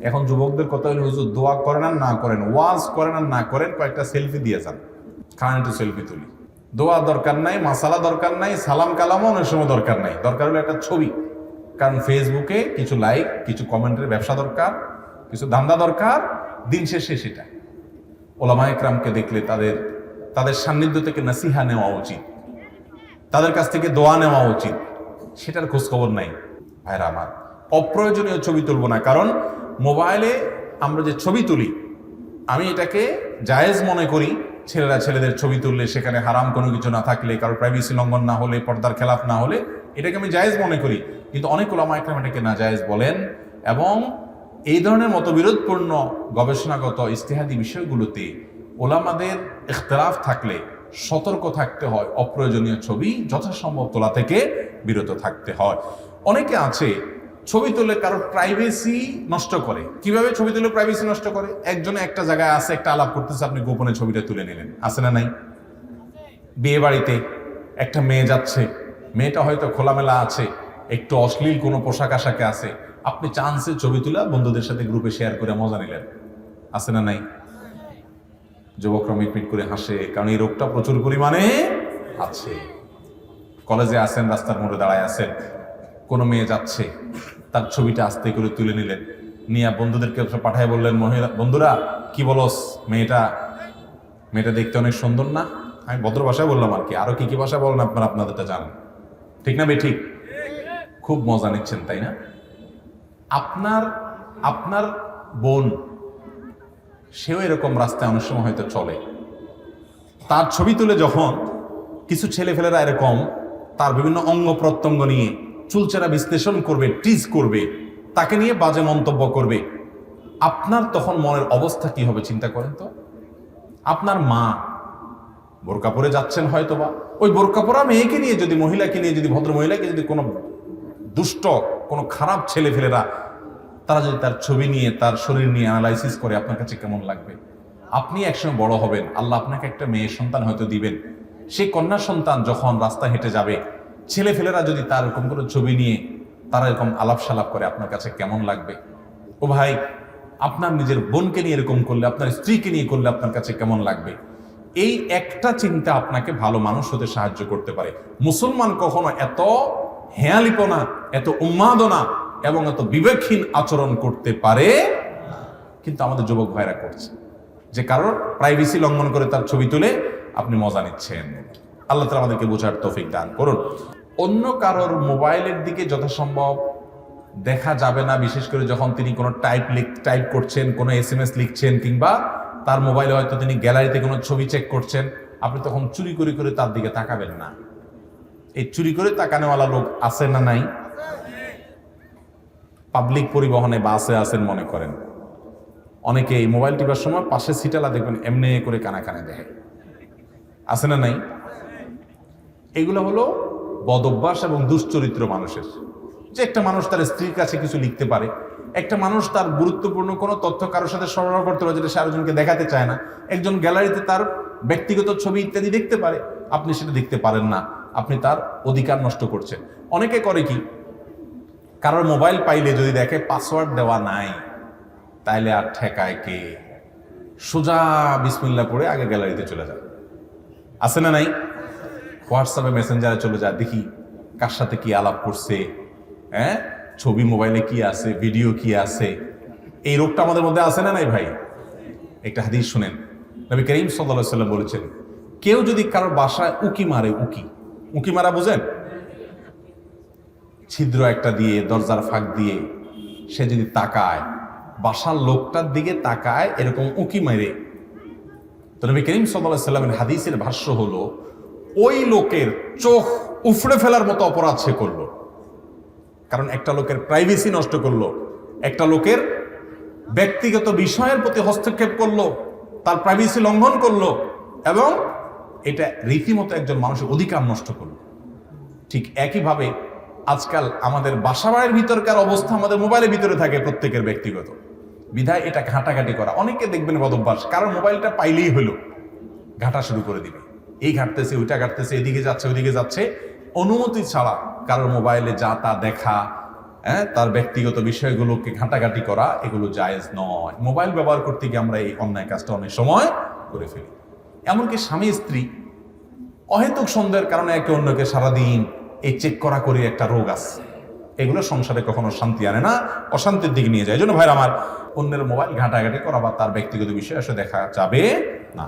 এখন যুবকদের কথা হলো, হুজুর দোয়া করেন আর না করেন, ওয়াজ করেন আর না করেন, কয়েকটা সেলফি দিয়ে যান, খান একটু সেলফি তুলি। দোয়া দরকার নাই, মাসালা দরকার নাই, সালাম কালামও অনেক সময় দরকার নাই, দরকার হলো একটা ছবি। কারণ ফেসবুকে কিছু লাইক, কিছু কমেন্টের ব্যবসা দরকার, কিছু ধান্দা দরকার। দিন শেষে সেটা ওলামা ইকরামকে দেখলে তাদের সান্নিধ্য থেকে নাসিহা নেওয়া উচিত, তাদের কাছ থেকে দোয়া নেওয়া উচিত। সেটার খোঁজ খবর নাই। ভাইরা আমার, অপ্রয়োজনীয় ছবি তুলব না। কারণ মোবাইলে আমরা যে ছবি তুলি, আমি এটাকে জায়েজ মনে করি। ছেলেরা ছেলেদের ছবি তুললে, সেখানে হারাম কোনো কিছু না থাকলে, কারো প্রাইভেসি লঙ্ঘন না হলে, পর্দার খেলাফ না হলে, এটাকে আমি জায়েজ মনে করি। কিন্তু অনেক ওলামা ইকরাম এটাকে নাজায়েজ বলেন। এবং এই ধরনের মতবিরোধপূর্ণ গবেষণাগত ইজতিহাদি বিষয়গুলোতে ওলামাদের ইখতিলাফ থাকলে সতর্ক থাকতে হয়। অপ্রয়োজনীয় ছবি যথাসম্ভব তোলা থেকে বিরত থাকতে হয়। অনেকে আছে ছবি তুলে কারোর প্রাইভেসি নষ্ট করে। কিভাবে ছবি তুলে প্রাইভেসি নষ্ট করে? একজনে একটা জায়গায় আছে, একটা আলাপ করতেছে, আপনি গোপনে ছবিটা তুলে নিলেন। আছে না নাই? বিয়ে বাড়িতে একটা মেয়ে যাচ্ছে, মেয়েটা হয়তো খোলামেলা আছে, একটু অশ্লীল কোনো পোশাক আশাকে আছে, আপনি চান্সে ছবি তুলে বন্ধুদের সাথে গ্রুপে শেয়ার করে মজা নিলেন। আছে না নাই? যুবকরা মিটমিট করে হাসে, কারণ এই রোগটা প্রচুর পরিমাণে আছে। কলেজে আছেন, রাস্তার মোড়ে দাঁড়ায় আছেন, কোনো মেয়ে যাচ্ছে, তার ছবিটা আস্তে করে তুলে নিলেন, নিয়ে বন্ধুদেরকে পাঠায় বললেন, বন্ধুরা কি বলস, মেয়েটা দেখতে অনেক সুন্দর না? আমি ভদ্র ভাষায় বললাম আর কি, আরো কি কি ভাষা বলেন আপনারা আপনাদেরটা জানেন, ঠিক না? ঠিক, খুব মজা নিচ্ছেন তাই না? আপনার বোন, সেও এরকম রাস্তায় অনেক সময় হয়তো চলে, তার ছবি তুলে যখন কিছু ছেলেফেলেরা এরকম তার বিভিন্ন অঙ্গ প্রত্যঙ্গ নিয়ে চুলচেরা বিশ্লেষণ করবে, টিজ করবে, তাকে নিয়ে বাজে মন্তব্য করবে, আপনার তখন মনের অবস্থা কি হবে চিন্তা করেন তো। আপনার মা বোরকা পরে যাচ্ছেন হয়তোবা, ওই বোরকা পরা মেয়েকে নিয়ে যদি, মহিলাকে নিয়ে যদি, ভদ্র মহিলাকে যদি কোনো দুষ্ট, কোনো খারাপ ছেলেফেলেরা তারা যদি তার ছবি নিয়ে, তার শরীর নিয়ে অ্যানালাইসিস করে, আপনার কাছে কেমন লাগবে? আপনি একসময় বড় হবেন, আল্লাহ আপনাকে একটা মেয়ে সন্তান হয়তো দিবেন। সেই কন্যা সন্তান যখন রাস্তা হেঁটে যাবে, ছেলেফেলেরা যদি তার এরকম কোনো ছবি নিয়ে তারা এরকম আলাপ সালাপ করে, আপনার কাছে কেমন লাগবে? ও ভাই, আপনার নিজের বোনকে নিয়ে এরকম করলে, আপনার স্ত্রীকে নিয়ে করলে আপনার কাছে কেমন লাগবে? এই একটা চিন্তা আপনাকে ভালো মানুষ হতে সাহায্য করতে পারে। মুসলমান কখনো এত হেয়ালিপনা, এত উন্মাদনা এবং এত বিবেকহীন আচরণ করতে পারে, কিন্তু আমাদের যুবক ভাইরা করছে, যে কারোর প্রাইভেসি লঙ্ঘন করে তার ছবি তুলে আপনি মজা নিচ্ছেন। আল্লাহ তাআলা আমাদেরকে বোঝার তৌফিক দান করুন। অন্য কারোর মোবাইলের দিকে যথাসম্ভব দেখা যাবে না, বিশেষ করে যখন তিনি কোনো টাইপ করছেন, কোনো SMS লিখছেন, কিংবা তার মোবাইলে হয়তো তিনি গ্যালারিতে কোনো ছবি চেক করছেন, আপনি তখন চুরি করে করে তার দিকে তাকাবেন না। এই চুরি করে তাকানোওয়ালা লোক আছে না নাই? পাবলিক পরিবহনে, বাসে আছেন মনে করেন, অনেকে এই মোবাইল টিপার সময় পাশে সিটালা দেখবেন এমনি করে কানে কানে দেখে। আছে না নাই? এগুলো হলো বদ অভ্যাস এবং দুশ্চরিত্র মানুষের। যে একটা মানুষ তার স্ত্রীর কাছে কিছু লিখতে পারে, একটা মানুষ তার গুরুত্বপূর্ণ কোনো তথ্য কারোর সাথে সরবরাহ করতে পারে যেটা সে আরেকজনকে দেখাতে চায় না, একজন গ্যালারিতে তার ব্যক্তিগত ছবি ইত্যাদি দেখতে পারে, আপনি সেটা দেখতে পারেন না, আপনি তার অধিকার নষ্ট করছেন। অনেকে করে কি, কারোর মোবাইল পাইলে যদি দেখে পাসওয়ার্ড দেওয়া নাই, তাইলে আর ঠেকায় কে? সোজা বিসমিল্লাহ পড়ে আগে গ্যালারিতে চলে যায়। আছে না নাই? হোয়াটসঅ্যাপে, মেসেঞ্জারে চলে যায়, দেখি কার সাথে কি আলাপ করছে, ছবি মোবাইলে কি আছে, ভিডিও কি আছে। এই রোগটা আমাদের মধ্যে আছে না নাই ভাই? একটা হাদিস শুনেন, নবী করিম সাল্লাল্লাহু আলাইহি ওয়াসাল্লাম বলেছেন, কেউ যদি কারোর বাসায় উকি মারে, উকি মারা বুঝেন? ছিদ্র একটা দিয়ে, দরজার ফাঁক দিয়ে সে যদি তাকায়, বাসার লোকটার দিকে তাকায়, এরকম উকি মারে, তো নবী করিম সাল্লাল্লাহু আলাইহি ওয়াসাল্লামের হাদিসের ভাষ্য হলো, ওই লোকের চোখ উফড়ে ফেলার মতো অপরাধ সে করলো। কারণ একটা লোকের প্রাইভেসি নষ্ট করলো, একটা লোকের ব্যক্তিগত বিষয়ের প্রতি হস্তক্ষেপ করলো, তার প্রাইভেসি লঙ্ঘন করলো, এবং এটা রীতিমতো একজন মানুষের অধিকার নষ্ট করলো। ঠিক একইভাবে আজকাল আমাদের বাসাবাড়ির ভিতরকার অবস্থা আমাদের মোবাইলের ভিতরে থাকে, প্রত্যেকের ব্যক্তিগত বিধায় এটা ঘাটাঘাটি করা। অনেকে দেখবেন বদভ্যাস, কারণ মোবাইলটা পাইলেই হলো ঘাটা শুরু করে দিবে, এই ঘাটতেছে, ওইটা ঘাটতেছে, এদিকে যাচ্ছে, ওইদিকে যাচ্ছে, অনুমতি ছাড়া কারোর মোবাইলে যা তা দেখা, তার ব্যক্তিগত বিষয়গুলোকে ঘাটাঘাটি করা এগুলো জায়েজ নয়। মোবাইল ব্যবহার করতে গিয়ে আমরা এই অন্যায় কাজটা অনেক সময় করে ফেলি। এমনকি স্বামী স্ত্রী অহেতুক সন্দেহের কারণে একে অন্যকে সারাদিন এই চেক করা করে একটা রোগ আছে, এগুলো সংসারে কখনো শান্তি আনে না, অশান্তির দিকে নিয়ে যায়। এই জন্য ভাইরা আমার, অন্যের মোবাইল ঘাটাঘাটি করা বা তার ব্যক্তিগত বিষয় আসলে দেখা যাবে না।